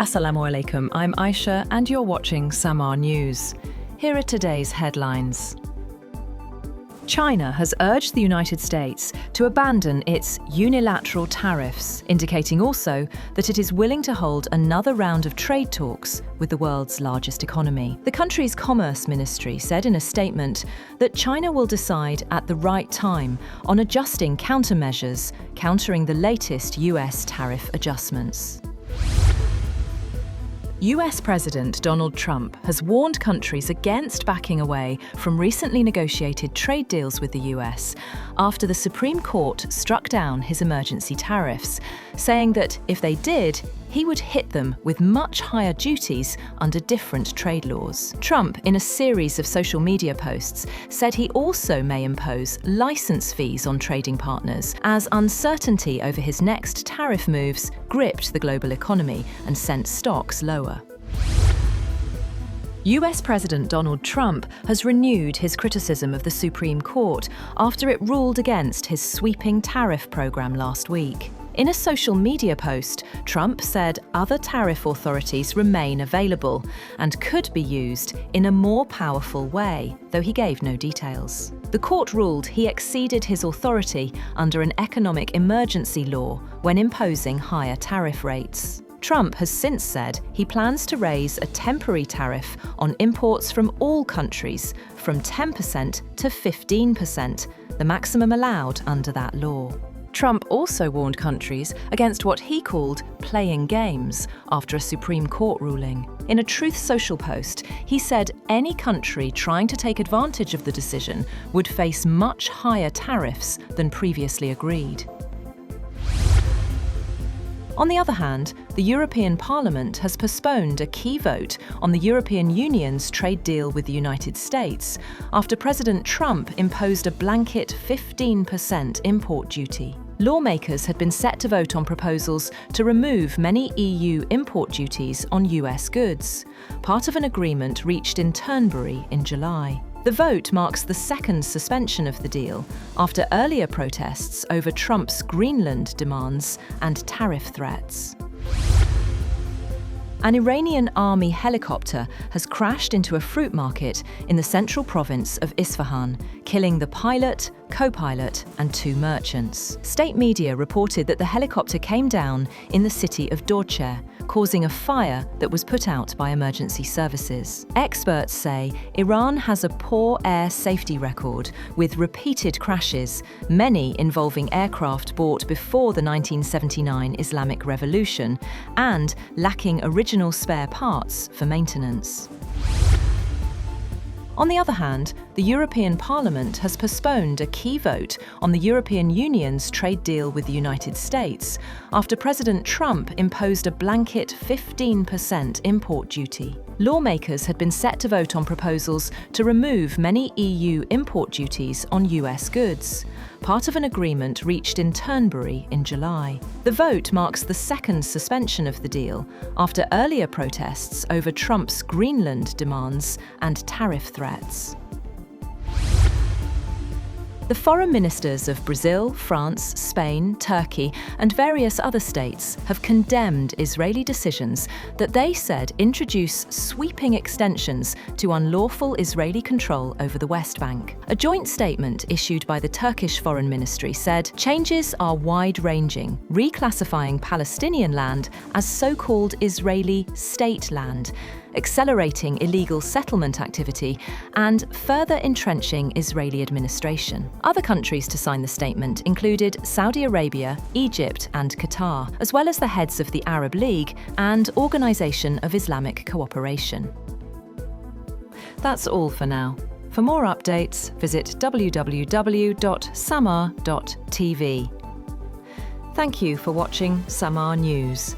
Assalamu alaikum, I'm Aisha and you're watching SAMAA News. Here are today's headlines. China has urged the United States to abandon its unilateral tariffs, indicating also that it is willing to hold another round of trade talks with the world's largest economy. The country's Commerce Ministry said in a statement that China will decide at the right time on adjusting countermeasures, countering the latest US tariff adjustments. US President Donald Trump has warned countries against backing away from recently negotiated trade deals with the US after the Supreme Court struck down his emergency tariffs, saying that if they did, he would hit them with much higher duties under different trade laws. Trump, in a series of social media posts, said he also may impose license fees on trading partners as uncertainty over his next tariff moves gripped the global economy and sent stocks lower. US President Donald Trump has renewed his criticism of the Supreme Court after it ruled against his sweeping tariff program last week. In a social media post, Trump said other tariff authorities remain available and could be used in a more powerful way, though he gave no details. The court ruled he exceeded his authority under an economic emergency law when imposing higher tariff rates. Trump has since said he plans to raise a temporary tariff on imports from all countries from 10% to 15%, the maximum allowed under that law. Trump also warned countries against what he called playing games after a Supreme Court ruling. In a Truth Social post, he said any country trying to take advantage of the decision would face much higher tariffs than previously agreed. On the other hand, the European Parliament has postponed a key vote on the European Union's trade deal with the United States after President Trump imposed a blanket 15% import duty. Lawmakers had been set to vote on proposals to remove many EU import duties on US goods, part of an agreement reached in Turnberry in July. The vote marks the second suspension of the deal after earlier protests over Trump's Greenland demands and tariff threats. An Iranian army helicopter has crashed into a fruit market in the central province of Isfahan, killing the pilot, co-pilot, and 2 merchants. State media reported that the helicopter came down in the city of Dorche, causing a fire that was put out by emergency services. Experts say Iran has a poor air safety record, with repeated crashes, many involving aircraft bought before the 1979 Islamic Revolution, and lacking original spare parts for maintenance. On the other hand, the European Parliament has postponed a key vote on the European Union's trade deal with the United States after President Trump imposed a blanket 15% import duty. Lawmakers had been set to vote on proposals to remove many EU import duties on US goods, part of an agreement reached in Turnberry in July. The vote marks the second suspension of the deal after earlier protests over Trump's Greenland demands and tariff threats. The foreign ministers of Brazil, France, Spain, Turkey, and various other states have condemned Israeli decisions that they said introduce sweeping extensions to unlawful Israeli control over the West Bank. A joint statement issued by the Turkish Foreign Ministry said changes are wide-ranging, reclassifying Palestinian land as so-called Israeli state land, accelerating illegal settlement activity, and further entrenching Israeli administration. Other countries to sign the statement included Saudi Arabia, Egypt, and Qatar, as well as the heads of the Arab League and Organization of Islamic Cooperation. That's all for now. For more updates, visit www.samaa.tv. Thank you for watching SAMAA News.